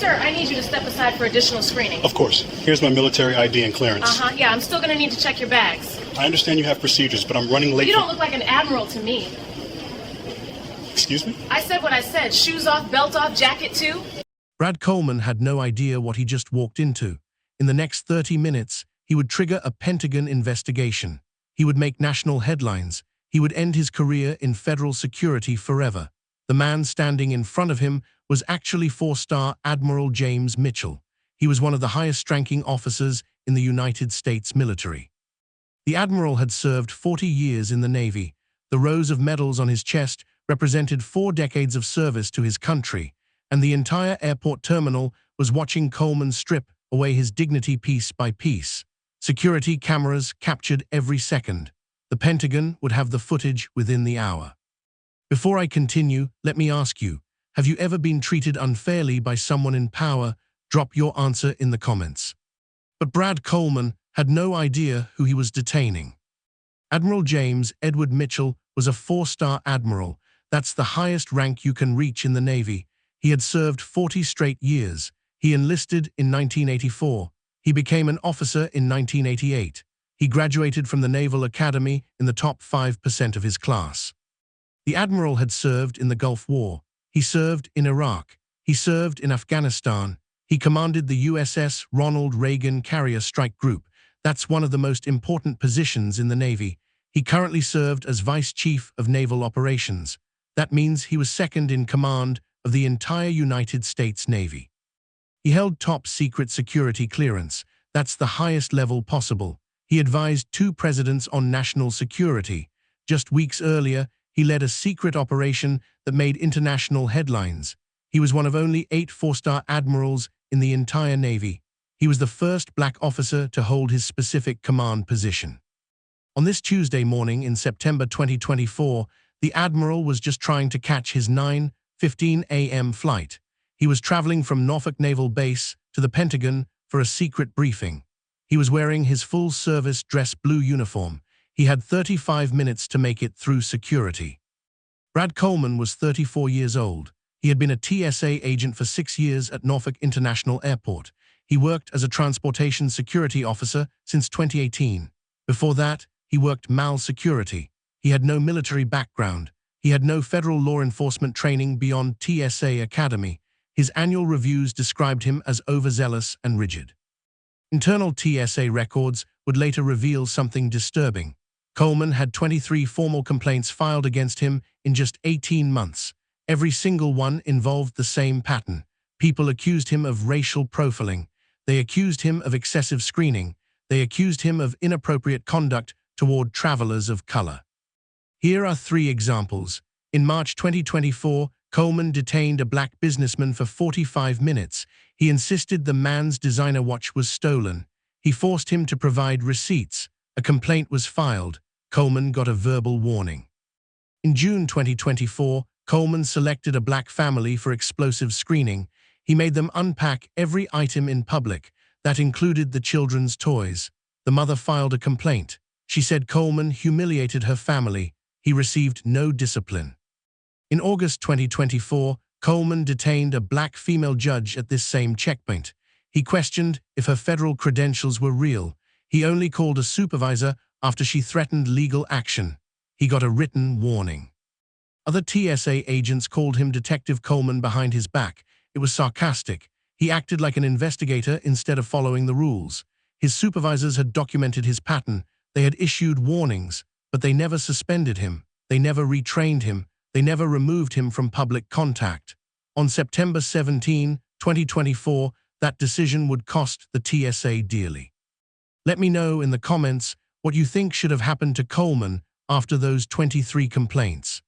Sir, I need you to step aside for additional screening. Of course. Here's my military ID and clearance. Yeah, I'm still gonna need to check your bags. I understand you have procedures, but I'm running late. You don't look like an admiral to me. Excuse me? I said what I said. Shoes off, belt off, jacket too. Brad Coleman had no idea what he just walked into. In the next 30 minutes, he would trigger a Pentagon investigation. He would make national headlines. He would end his career in federal security forever. The man standing in front of him was actually 4-star Admiral James Mitchell. He was one of the highest-ranking officers in the United States military. The Admiral had served 40 years in the Navy. The rows of medals on his chest represented 4 decades of service to his country, and the entire airport terminal was watching Coleman strip away his dignity piece by piece. Security cameras captured every second. The Pentagon would have the footage within the hour. Before I continue, let me ask you, have you ever been treated unfairly by someone in power? Drop your answer in the comments. But Brad Coleman had no idea who he was detaining. Admiral James Edward Mitchell was a 4-star admiral. That's the highest rank you can reach in the Navy. He had served 40 straight years. He enlisted in 1984. He became an officer in 1988. He graduated from the Naval Academy in the top 5% of his class. The Admiral had served in the Gulf War. He served in Iraq. He served in Afghanistan. He commanded the USS Ronald Reagan Carrier Strike Group. That's one of the most important positions in the Navy. He currently served as Vice Chief of Naval Operations. That means he was second in command of the entire United States Navy. He held top-secret security clearance. That's the highest level possible. He advised 2 presidents on national security. Just weeks earlier, he led a secret operation that made international headlines. He was one of only 8 4-star admirals in the entire Navy. He was the first black officer to hold his specific command position. On this Tuesday morning in September 2024, the Admiral was just trying to catch his 9:15 a.m. flight. He was traveling from Norfolk Naval Base to the Pentagon for a secret briefing. He was wearing his full-service dress blue uniform. He had 35 minutes to make it through security. Brad Coleman was 34 years old. He had been a TSA agent for 6 years at Norfolk International Airport. He worked as a transportation security officer since 2018. Before that, he worked MAL security. He had no military background. He had no federal law enforcement training beyond TSA Academy. His annual reviews described him as overzealous and rigid. Internal TSA records would later reveal something disturbing. Coleman had 23 formal complaints filed against him in just 18 months. Every single one involved the same pattern. People accused him of racial profiling. They accused him of excessive screening. They accused him of inappropriate conduct toward travelers of color. Here are 3 examples. In March 2024, Coleman detained a black businessman for 45 minutes. He insisted the man's designer watch was stolen. He forced him to provide receipts. A complaint was filed. Coleman got a verbal warning. In June 2024, Coleman selected a black family for explosive screening. He made them unpack every item in public. That included the children's toys. The mother filed a complaint. She said Coleman humiliated her family. He received no discipline. In August 2024, Coleman detained a black female judge at this same checkpoint. He questioned if her federal credentials were real. He only called a supervisor after she threatened legal action. He got a written warning. Other TSA agents called him Detective Coleman behind his back. It was sarcastic. He acted like an investigator instead of following the rules. His supervisors had documented his pattern. They had issued warnings, but they never suspended him. They never retrained him. They never removed him from public contact. On September 17, 2024, that decision would cost the TSA dearly. Let me know in the comments what you think should have happened to Coleman after those 23 complaints.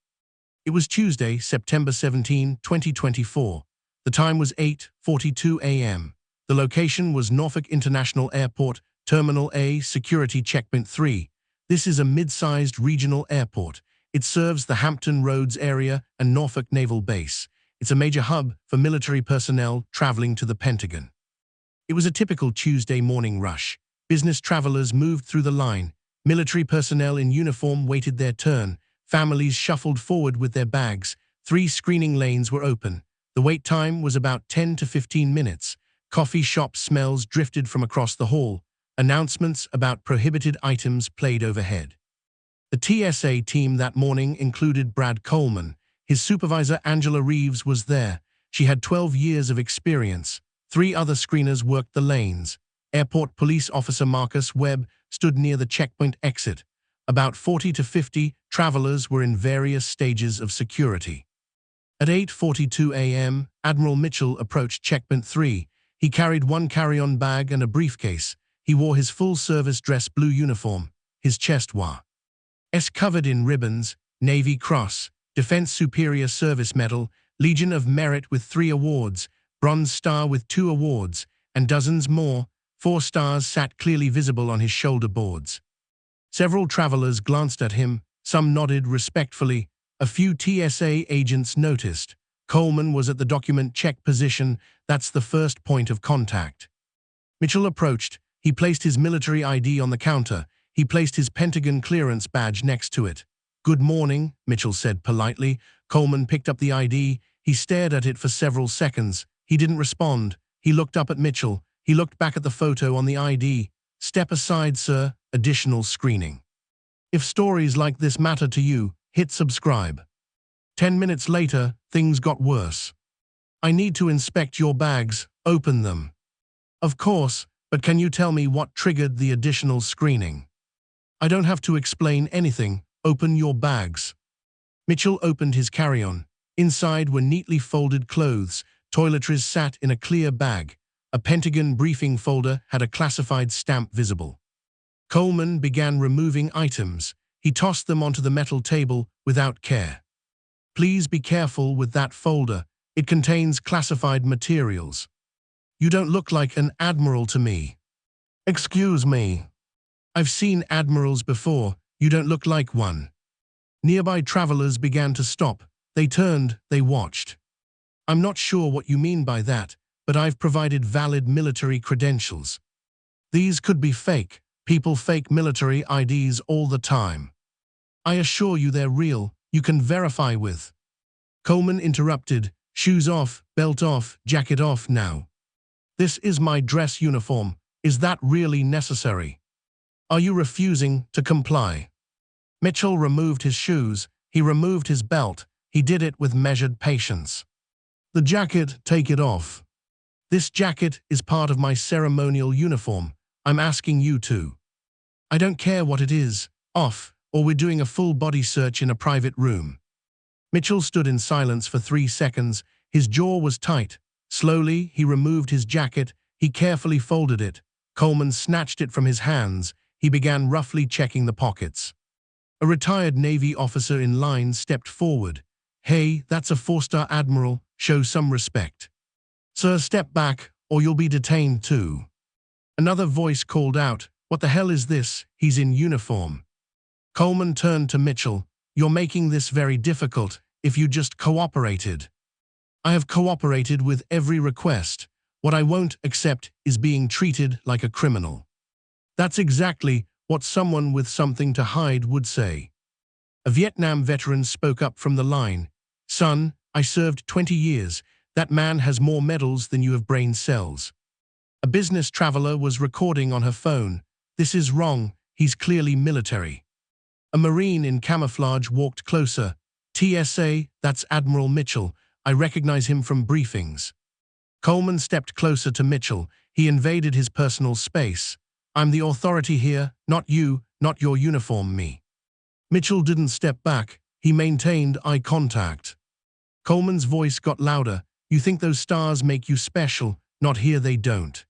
It was Tuesday, September 17, 2024. The time was 8:42 a.m. The location was Norfolk International Airport, Terminal A, Security Checkpoint 3. This is a mid-sized regional airport. It serves the Hampton Roads area and Norfolk Naval Base. It's a major hub for military personnel traveling to the Pentagon. It was a typical Tuesday morning rush. Business travelers moved through the line. Military personnel in uniform waited their turn. Families shuffled forward with their bags. 3 screening lanes were open. The wait time was about 10 to 15 minutes. Coffee shop smells drifted from across the hall. Announcements about prohibited items played overhead. The TSA team that morning included Brad Coleman. His supervisor, Angela Reeves, was there. She had 12 years of experience. 3 other screeners worked the lanes. Airport police officer Marcus Webb stood near the checkpoint exit. About 40 to 50 travelers were in various stages of security. At 8:42 a.m., Admiral Mitchell approached checkpoint 3. He carried 1 carry-on bag and a briefcase. He wore his full-service dress blue uniform. His chest was covered in ribbons, Navy Cross, Defense Superior Service Medal, Legion of Merit with 3 awards, Bronze Star with 2 awards, and dozens more. 4 stars sat clearly visible on his shoulder boards. Several travelers glanced at him. Some nodded respectfully. A few TSA agents noticed. Coleman was at the document check position. That's the first point of contact. Mitchell approached. He placed his military ID on the counter. He placed his Pentagon clearance badge next to it. "Good morning," Mitchell said politely. Coleman picked up the ID. He stared at it for several seconds. He didn't respond. He looked up at Mitchell. He looked back at the photo on the ID. "Step aside, sir. Additional screening. If stories like this matter to you, hit subscribe." 10 minutes later, things got worse. "I need to inspect your bags. Open them." "Of course, but can you tell me what triggered the additional screening?" "I don't have to explain anything. Open your bags." Mitchell opened his carry-on. Inside were neatly folded clothes. Toiletries sat in a clear bag. A Pentagon briefing folder had a classified stamp visible. Coleman began removing items. He tossed them onto the metal table without care. "Please be careful with that folder. It contains classified materials." "You don't look like an admiral to me." "Excuse me. I've seen admirals before. You don't look like one." Nearby travelers began to stop. They turned, they watched. "I'm not sure what you mean by that, but I've provided valid military credentials." "These could be fake. People fake military IDs all the time." "I assure you they're real. You can verify with." Coleman interrupted. "Shoes off, belt off, jacket off now. This is my dress uniform. Is that really necessary? Are you refusing to comply?" Mitchell removed his shoes. He removed his belt. He did it with measured patience. "The jacket, take it off." "This jacket is part of my ceremonial uniform. I'm asking you to." "I don't care what it is. Off, or we're doing a full body search in a private room." Mitchell stood in silence for 3 seconds. His jaw was tight. Slowly, he removed his jacket. He carefully folded it. Coleman snatched it from his hands. He began roughly checking the pockets. A retired Navy officer in line stepped forward. "Hey, that's a 4-star admiral. Show some respect." "Sir, step back, or you'll be detained too." Another voice called out, "What the hell is this? He's in uniform." Coleman turned to Mitchell. "You're making this very difficult. If you just cooperated." "I have cooperated with every request. What I won't accept is being treated like a criminal." That's exactly what someone with something to hide would say. A Vietnam veteran spoke up from the line. "Son, I served 20 years. That man has more medals than you have brain cells." A business traveler was recording on her phone. "This is wrong. He's clearly military." A Marine in camouflage walked closer. "TSA, that's Admiral Mitchell. I recognize him from briefings." Coleman stepped closer to Mitchell. He invaded his personal space. "I'm the authority here, not you, not your uniform, me." Mitchell didn't step back. He maintained eye contact. Coleman's voice got louder. "You think those stars make you special? Not here, they don't."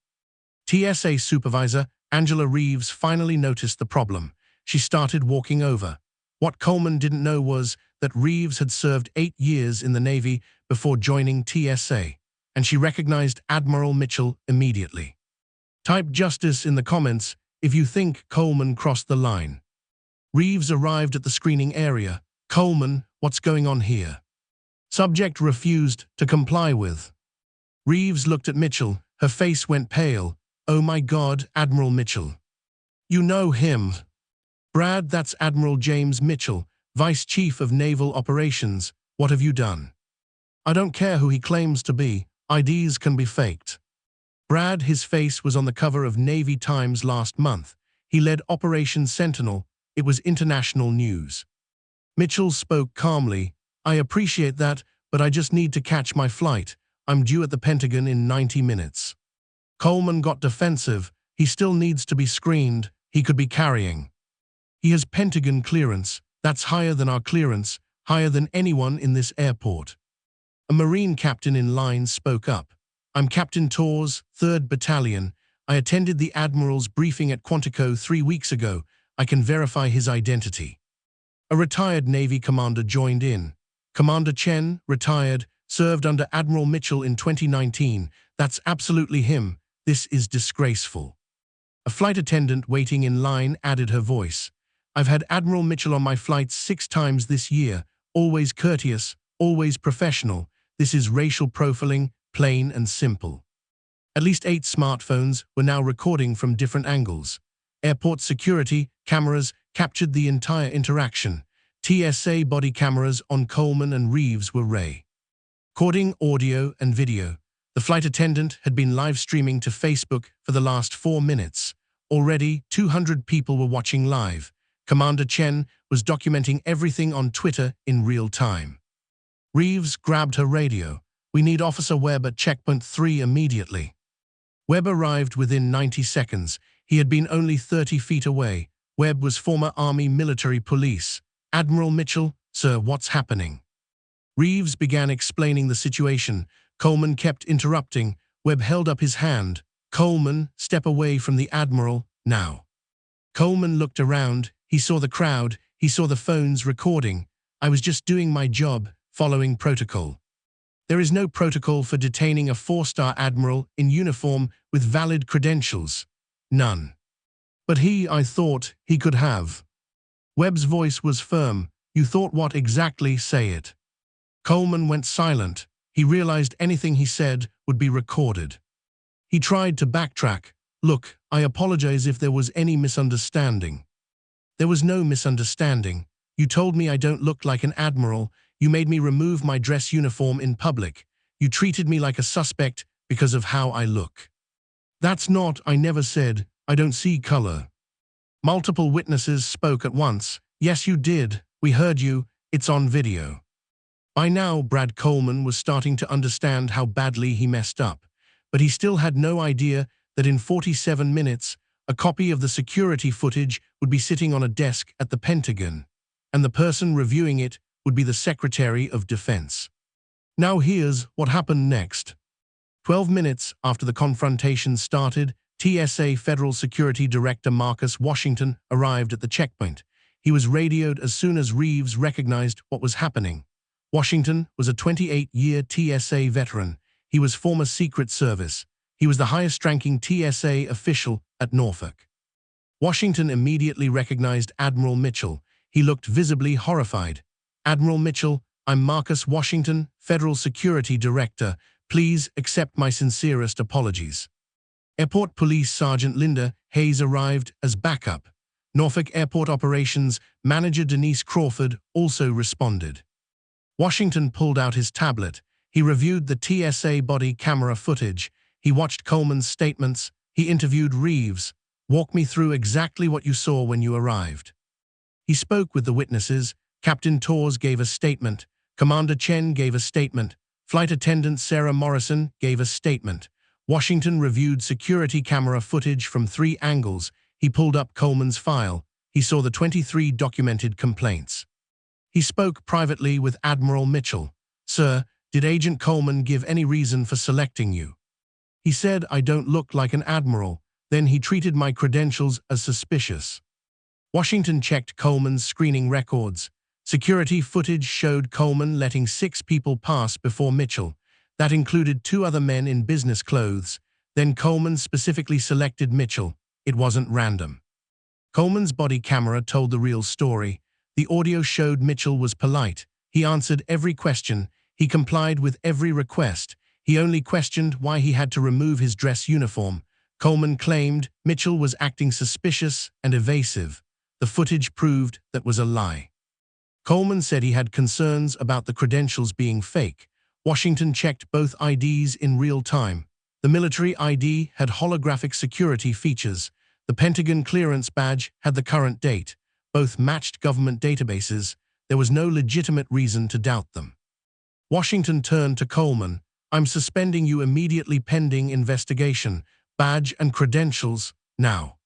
TSA supervisor Angela Reeves finally noticed the problem. She started walking over. What Coleman didn't know was that Reeves had served 8 years in the Navy before joining TSA, and she recognized Admiral Mitchell immediately. Type justice in the comments if you think Coleman crossed the line. Reeves arrived at the screening area. "Coleman, what's going on here?" Subject refused to comply with. Reeves looked at Mitchell. Her face went pale. "Oh my God, Admiral Mitchell. You know him." "Brad, that's Admiral James Mitchell, Vice Chief of Naval Operations. What have you done?" I don't care who he claims to be. IDs can be faked. Brad, his face was on the cover of Navy Times last month. He led Operation Sentinel. It was international news. Mitchell spoke calmly. I appreciate that, but I just need to catch my flight. I'm due at the Pentagon in 90 minutes. Coleman got defensive. He still needs to be screened. He could be carrying. He has Pentagon clearance. That's higher than our clearance, higher than anyone in this airport. A Marine captain in line spoke up. I'm Captain Torres, 3rd Battalion. I attended the Admiral's briefing at Quantico 3 weeks ago. I can verify his identity. A retired Navy commander joined in. Commander Chen, retired, served under Admiral Mitchell in 2019. That's absolutely him. This is disgraceful. A flight attendant waiting in line added her voice. I've had Admiral Mitchell on my flights 6 times this year. Always courteous, always professional. This is racial profiling, plain and simple. At least 8 smartphones were now recording from different angles. Airport security cameras captured the entire interaction. TSA body cameras on Coleman and Reeves were recording audio and video. The flight attendant had been live streaming to Facebook for the last 4 minutes. Already, 200 people were watching live. Commander Chen was documenting everything on Twitter in real time. Reeves grabbed her radio. We need Officer Webb at Checkpoint 3 immediately. Webb arrived within 90 seconds. He had been only 30 feet away. Webb was former Army military police. Admiral Mitchell, sir, what's happening? Reeves began explaining the situation. Coleman kept interrupting. Webb held up his hand. Coleman, step away from the Admiral, now. Coleman looked around. He saw the crowd. He saw the phones recording. I was just doing my job, following protocol. There is no protocol for detaining a 4-star admiral in uniform with valid credentials. None. But I thought he could have. Webb's voice was firm. You thought what exactly? Say it. Coleman went silent. He realized anything he said would be recorded. He tried to backtrack. Look, I apologize if there was any misunderstanding. There was no misunderstanding. You told me I don't look like an admiral. You made me remove my dress uniform in public. You treated me like a suspect because of how I look. That's not, I never said, I don't see color. Multiple witnesses spoke at once. Yes, you did. We heard you. It's on video. By now, Brad Coleman was starting to understand how badly he messed up, but he still had no idea that in 47 minutes, a copy of the security footage would be sitting on a desk at the Pentagon, and the person reviewing it would be the Secretary of Defense. Now here's what happened next. 12 minutes after the confrontation started, TSA Federal Security Director Marcus Washington arrived at the checkpoint. He was radioed as soon as Reeves recognized what was happening. Washington was a 28-year TSA veteran. He was former Secret Service. He was the highest-ranking TSA official at Norfolk. Washington immediately recognized Admiral Mitchell. He looked visibly horrified. Admiral Mitchell, I'm Marcus Washington, Federal Security Director. Please accept my sincerest apologies. Airport Police Sergeant Linda Hayes arrived as backup. Norfolk Airport Operations Manager Denise Crawford also responded. Washington pulled out his tablet. He reviewed the TSA body camera footage. He watched Coleman's statements. He interviewed Reeves. Walk me through exactly what you saw when you arrived. He spoke with the witnesses. Captain Torres gave a statement. Commander Chen gave a statement. Flight attendant Sarah Morrison gave a statement. Washington reviewed security camera footage from 3 angles. He pulled up Coleman's file. He saw the 23 documented complaints. He spoke privately with Admiral Mitchell. Sir, did Agent Coleman give any reason for selecting you? He said, I don't look like an admiral. Then he treated my credentials as suspicious. Washington checked Coleman's screening records. Security footage showed Coleman letting 6 people pass before Mitchell. That included 2 other men in business clothes. Then Coleman specifically selected Mitchell. It wasn't random. Coleman's body camera told the real story. The audio showed Mitchell was polite. He answered every question. He complied with every request. He only questioned why he had to remove his dress uniform. Coleman claimed Mitchell was acting suspicious and evasive. The footage proved that was a lie. Coleman said he had concerns about the credentials being fake. Washington checked both IDs in real time. The military ID had holographic security features. The Pentagon clearance badge had the current date. Both matched government databases. There was no legitimate reason to doubt them. Washington turned to Coleman. "I'm suspending you immediately pending investigation. Badge and credentials, now."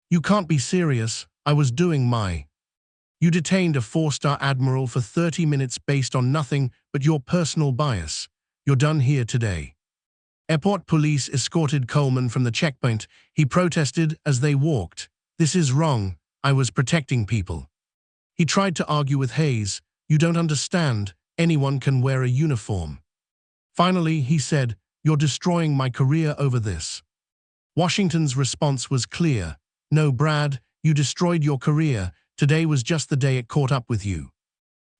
"You can't be serious. I was doing my..." "You detained a 4-star admiral for 30 minutes based on nothing but your personal bias. You're done here today." Airport police escorted Coleman from the checkpoint. He protested as they walked. "This is wrong. I was protecting people." He tried to argue with Hayes. "You don't understand. Anyone can wear a uniform." Finally, he said, "You're destroying my career over this." Washington's response was clear. "No, Brad, you destroyed your career. Today was just the day it caught up with you."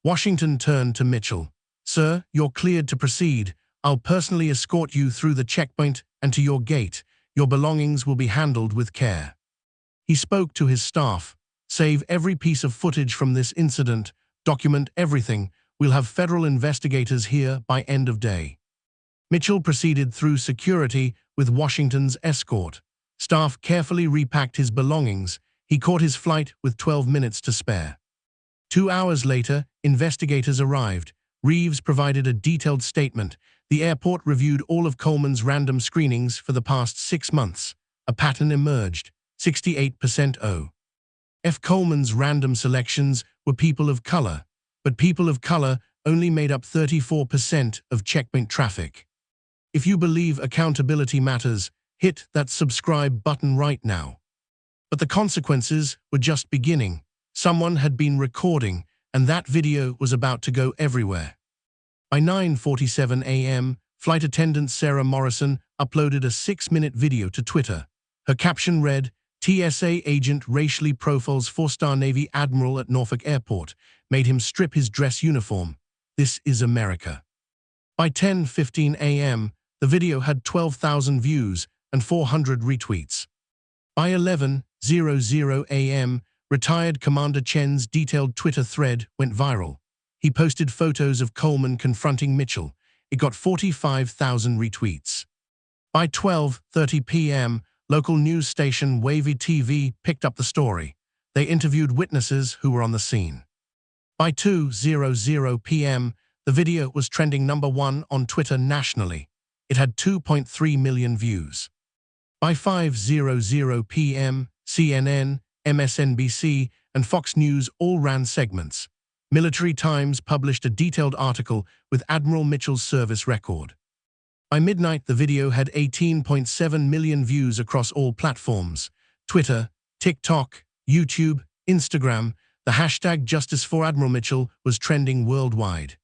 Washington turned to Mitchell. "Sir, you're cleared to proceed. I'll personally escort you through the checkpoint and to your gate. Your belongings will be handled with care." He spoke to his staff. "Save every piece of footage from this incident. Document everything. We'll have federal investigators here by end of day." Mitchell proceeded through security with Washington's escort. Staff carefully repacked his belongings. He caught his flight with 12 minutes to spare. 2 hours later, investigators arrived. Reeves provided a detailed statement. The airport reviewed all of Coleman's random screenings for the past 6 months. A pattern emerged. 68% O. F. Coleman's random selections were people of color, but people of color only made up 34% of checkpoint traffic. If you believe accountability matters, hit that subscribe button right now. But the consequences were just beginning. Someone had been recording, and that video was about to go everywhere. By 9:47 a.m., flight attendant Sarah Morrison uploaded a 6-minute video to Twitter. Her caption read, "TSA agent racially profiles 4-star Navy admiral at Norfolk Airport, made him strip his dress uniform. This is America." By 10:15 a.m., the video had 12,000 views and 400 retweets. By 11:00 a.m., retired Commander Chen's detailed Twitter thread went viral. He posted photos of Coleman confronting Mitchell. It got 45,000 retweets. By 12:30 p.m., local news station Wavy TV picked up the story. They interviewed witnesses who were on the scene. By 2:00 p.m., the video was trending #1 on Twitter nationally. It had 2.3 million views. By 5:00 p.m., CNN, MSNBC, and Fox News all ran segments. Military Times published a detailed article with Admiral Mitchell's service record. By midnight, the video had 18.7 million views across all platforms: Twitter, TikTok, YouTube, Instagram. The hashtag Justice for Admiral Mitchell was trending worldwide.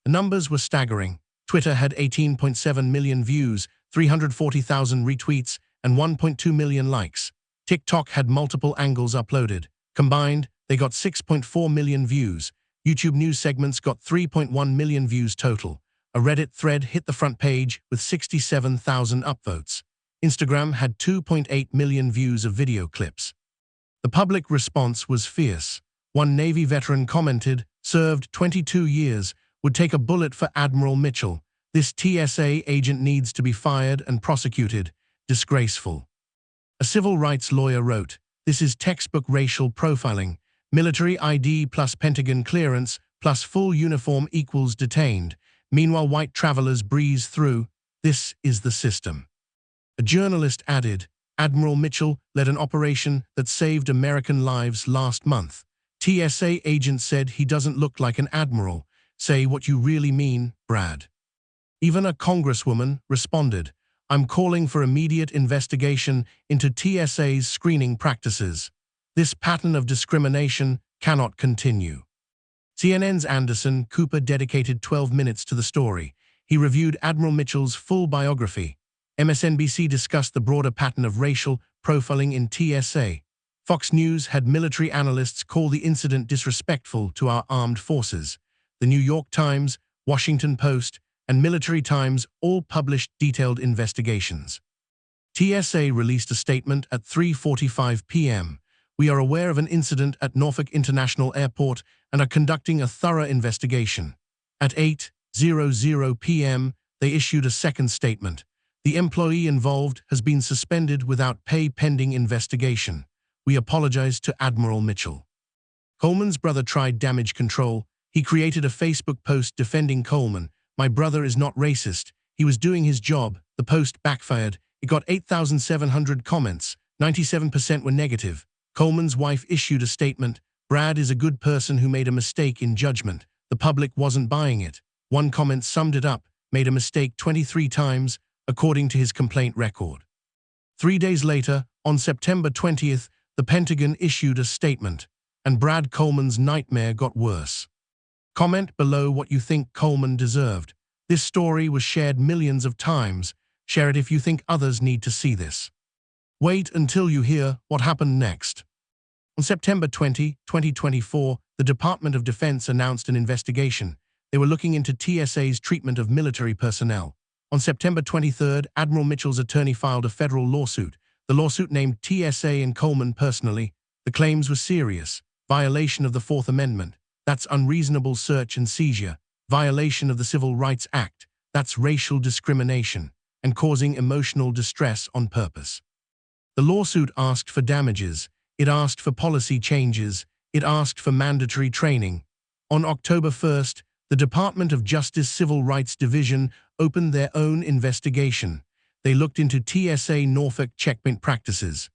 The numbers were staggering. Twitter had 18.7 million views, 340,000 retweets, and 1.2 million likes. TikTok had multiple angles uploaded. Combined, they got 6.4 million views. YouTube news segments got 3.1 million views total. A Reddit thread hit the front page with 67,000 upvotes. Instagram had 2.8 million views of video clips. The public response was fierce. One Navy veteran commented, "Served 22 years, would take a bullet for Admiral Mitchell. This TSA agent needs to be fired and prosecuted. Disgraceful." A civil rights lawyer wrote, "This is textbook racial profiling. Military ID plus Pentagon clearance plus full uniform equals detained. Meanwhile, white travelers breeze through. This is the system." A journalist added, "Admiral Mitchell led an operation that saved American lives last month. TSA agent said he doesn't look like an admiral. Say what you really mean, Brad." Even a congresswoman responded, "I'm calling for immediate investigation into TSA's screening practices. This pattern of discrimination cannot continue." CNN's Anderson Cooper dedicated 12 minutes to the story. He reviewed Admiral Mitchell's full biography. MSNBC discussed the broader pattern of racial profiling in TSA. Fox News had military analysts call the incident disrespectful to our armed forces. The New York Times, Washington Post, and Military Times all published detailed investigations. TSA released a statement at 3:45 p.m. "We are aware of an incident at Norfolk International Airport and are conducting a thorough investigation." At 11:00 p.m., they issued a second statement. The employee involved has been suspended without pay pending investigation. We apologize to Admiral Mitchell. Coleman's brother tried damage control. He created a Facebook post defending Coleman. My brother is not racist. He was doing his job. The post backfired. It got 8,700 comments. 97% were negative. Coleman's wife issued a statement. Brad is a good person who made a mistake in judgment. The public wasn't buying it. One comment summed it up. Made a mistake 23 times, according to his complaint record. 3 days later, on September 20th, the Pentagon issued a statement, and Brad Coleman's nightmare got worse. Comment below what you think Coleman deserved. This story was shared millions of times. Share it if you think others need to see this. Wait until you hear what happened next. On September 20, 2024, the Department of Defense announced an investigation. They were looking into TSA's treatment of military personnel. On September 23, Admiral Mitchell's attorney filed a federal lawsuit. The lawsuit named TSA and Coleman personally. The claims were serious. Violation of the Fourth Amendment. That's unreasonable search and seizure. Violation of the Civil Rights Act. That's racial discrimination. And causing emotional distress on purpose. The lawsuit asked for damages. It asked for policy changes. It asked for mandatory training. On October 1st, the Department of Justice Civil Rights Division opened their own investigation. They looked into TSA Norfolk checkpoint practices.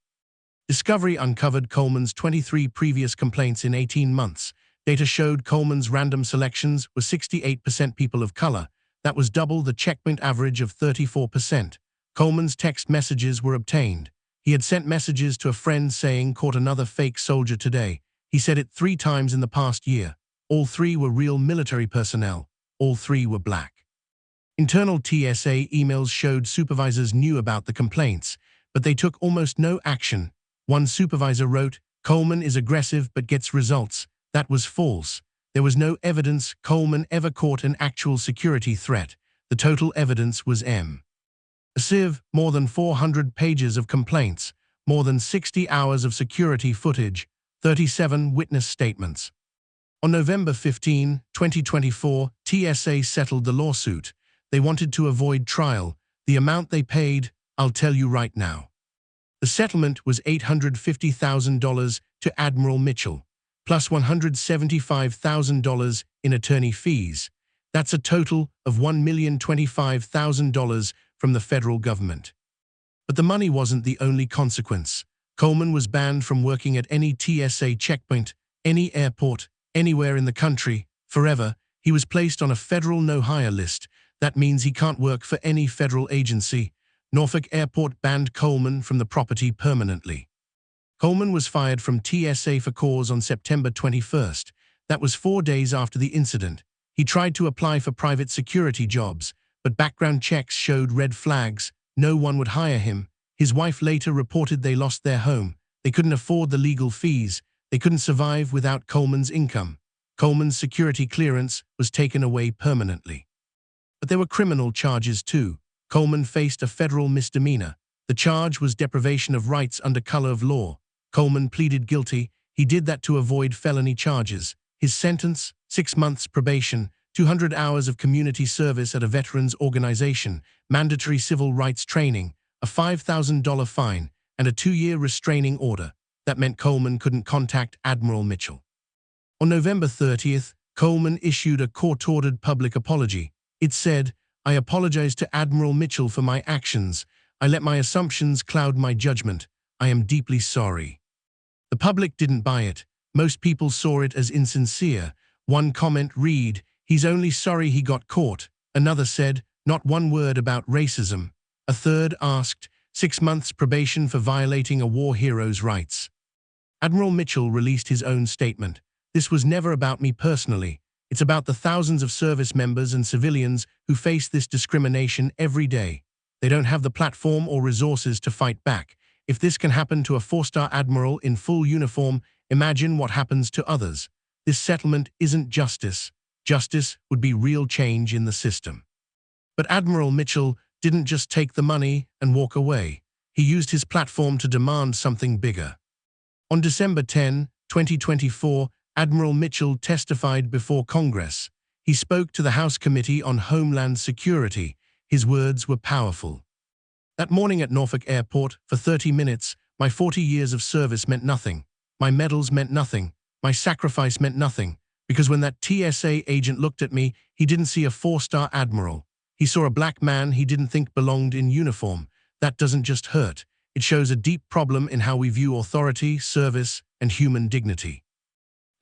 Discovery uncovered Coleman's 23 previous complaints in 18 months. Data showed Coleman's random selections were 68% people of color. That was double the checkpoint average of 34%. Coleman's text messages were obtained. He had sent messages to a friend saying, "Caught another fake soldier today." He said it 3 times in the past year. All 3 were real military personnel. All 3 were black. Internal TSA emails showed supervisors knew about the complaints, but they took almost no action. One supervisor wrote, "Coleman is aggressive but gets results." That was false. There was no evidence Coleman ever caught an actual security threat. The total evidence was massive, more than 400 pages of complaints, more than 60 hours of security footage, 37 witness statements. On November 15, 2024, TSA settled the lawsuit. They wanted to avoid trial. The amount they paid, I'll tell you right now. The settlement was $850,000 to Admiral Mitchell, plus $175,000 in attorney fees. That's a total of $1,025,000 from the federal government. But the money wasn't the only consequence. Coleman was banned from working at any TSA checkpoint, any airport, anywhere in the country, forever. He was placed on a federal no-hire list. That means he can't work for any federal agency. Norfolk Airport banned Coleman from the property permanently. Coleman was fired from TSA for cause on September 21st. That was 4 days after the incident. He tried to apply for private security jobs, but background checks showed red flags. No one would hire him. His wife later reported they lost their home. They couldn't afford the legal fees. They couldn't survive without Coleman's income. Coleman's security clearance was taken away permanently. But there were criminal charges too. Coleman faced a federal misdemeanor. The charge was deprivation of rights under color of law. Coleman pleaded guilty. He did that to avoid felony charges. His sentence, 6 months probation, 200 hours of community service at a veterans organization, mandatory civil rights training, a $5,000 fine, and a 2-year restraining order. That meant Coleman couldn't contact Admiral Mitchell. On November 30th, Coleman issued a court-ordered public apology. It said, "I apologize to Admiral Mitchell for my actions. I let my assumptions cloud my judgment. I am deeply sorry." The public didn't buy it. Most people saw it as insincere. One comment read, "He's only sorry he got caught." Another said, "Not one word about racism." A third asked, 6 months probation for violating a war hero's rights. Admiral Mitchell released his own statement. "This was never about me personally. It's about the thousands of service members and civilians who face this discrimination every day. They don't have the platform or resources to fight back. If this can happen to a 4-star admiral in full uniform, imagine what happens to others. This settlement isn't justice. Justice would be real change in the system." But Admiral Mitchell didn't just take the money and walk away. He used his platform to demand something bigger. On December 10, 2024, Admiral Mitchell testified before Congress. He spoke to the House Committee on Homeland Security. His words were powerful. That morning at Norfolk Airport, for 30 minutes, my 40 years of service meant nothing. My medals meant nothing. My sacrifice meant nothing. Because when that TSA agent looked at me, he didn't see a 4-star admiral. He saw a black man he didn't think belonged in uniform. That doesn't just hurt. It shows a deep problem in how we view authority, service, and human dignity.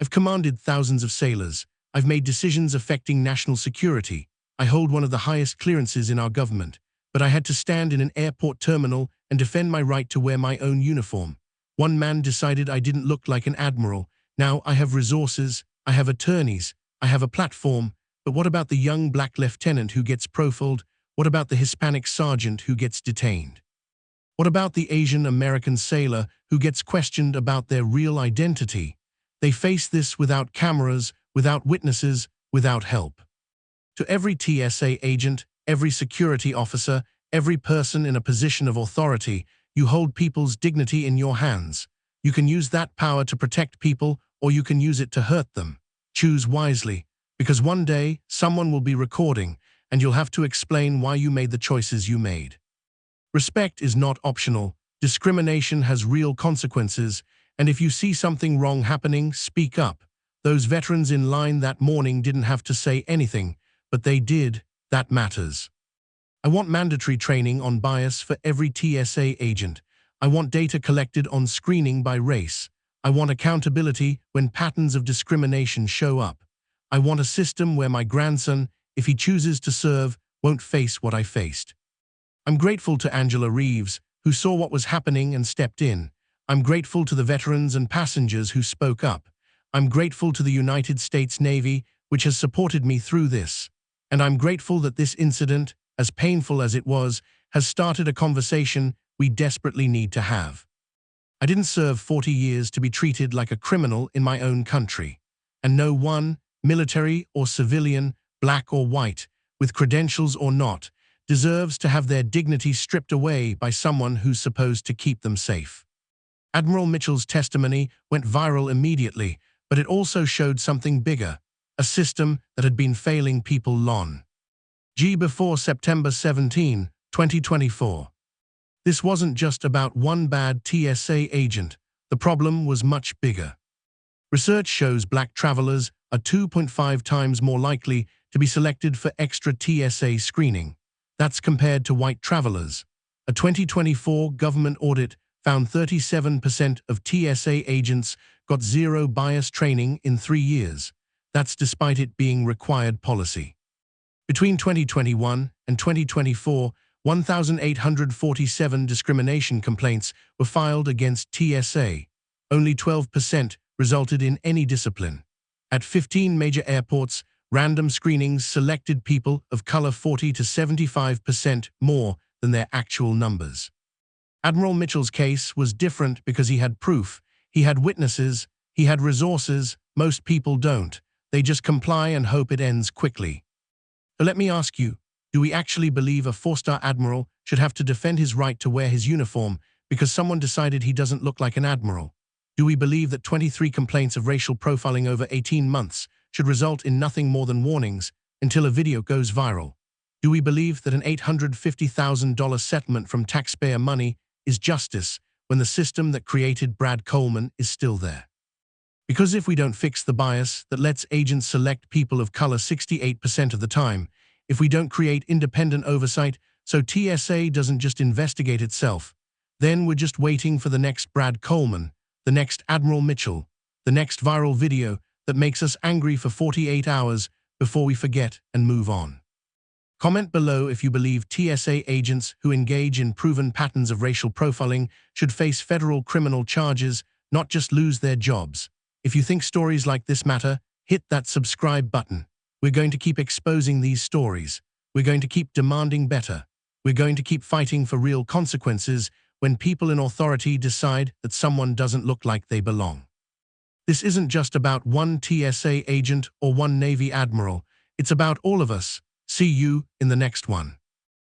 I've commanded thousands of sailors. I've made decisions affecting national security. I hold one of the highest clearances in our government. But I had to stand in an airport terminal and defend my right to wear my own uniform. One man decided I didn't look like an admiral. Now I have resources, I have attorneys, I have a platform. But what about the young black lieutenant who gets profiled? What about the Hispanic sergeant who gets detained? What about the Asian American sailor who gets questioned about their real identity? They face this without cameras, without witnesses, without help. To every TSA agent, every security officer, every person in a position of authority, you hold people's dignity in your hands. You can use that power to protect people, or you can use it to hurt them. Choose wisely, because one day someone will be recording, and you'll have to explain why you made the choices you made. Respect is not optional. Discrimination has real consequences, and if you see something wrong happening, speak up. Those veterans in line that morning didn't have to say anything, but they did. That matters. I want mandatory training on bias for every TSA agent. I want data collected on screening by race. I want accountability when patterns of discrimination show up. I want a system where my grandson, if he chooses to serve, won't face what I faced. I'm grateful to Angela Reeves, who saw what was happening and stepped in. I'm grateful to the veterans and passengers who spoke up. I'm grateful to the United States Navy, which has supported me through this. And I'm grateful that this incident, as painful as it was, has started a conversation we desperately need to have. I didn't serve 40 years to be treated like a criminal in my own country. And no one, military or civilian, black or white, with credentials or not, deserves to have their dignity stripped away by someone who's supposed to keep them safe. Admiral Mitchell's testimony went viral immediately, but it also showed something bigger, a system that had been failing people long. Before September 17, 2024. This wasn't just about one bad TSA agent. The problem was much bigger. Research shows black travelers are 2.5 times more likely to be selected for extra TSA screening. That's compared to white travelers. A 2024 government audit found 37% of TSA agents got zero bias training in 3 years. That's despite it being required policy. Between 2021 and 2024, 1,847 discrimination complaints were filed against TSA. Only 12% resulted in any discipline. At 15 major airports, random screenings selected people of color 40 to 75% more than their actual numbers. Admiral Mitchell's case was different because he had proof, he had witnesses, he had resources. Most people don't. They just comply and hope it ends quickly. So let me ask you, do we actually believe a 4-star admiral should have to defend his right to wear his uniform because someone decided he doesn't look like an admiral? Do we believe that 23 complaints of racial profiling over 18 months should result in nothing more than warnings until a video goes viral? Do we believe that an $850,000 settlement from taxpayer money is justice when the system that created Brad Coleman is still there? Because if we don't fix the bias that lets agents select people of color 68% of the time, if we don't create independent oversight so TSA doesn't just investigate itself, then we're just waiting for the next Brad Coleman, the next Admiral Mitchell, the next viral video that makes us angry for 48 hours before we forget and move on. Comment below if you believe TSA agents who engage in proven patterns of racial profiling should face federal criminal charges, not just lose their jobs. If you think stories like this matter, hit that subscribe button. We're going to keep exposing these stories. We're going to keep demanding better. We're going to keep fighting for real consequences when people in authority decide that someone doesn't look like they belong. This isn't just about one TSA agent or one Navy admiral. It's about all of us. See you in the next one.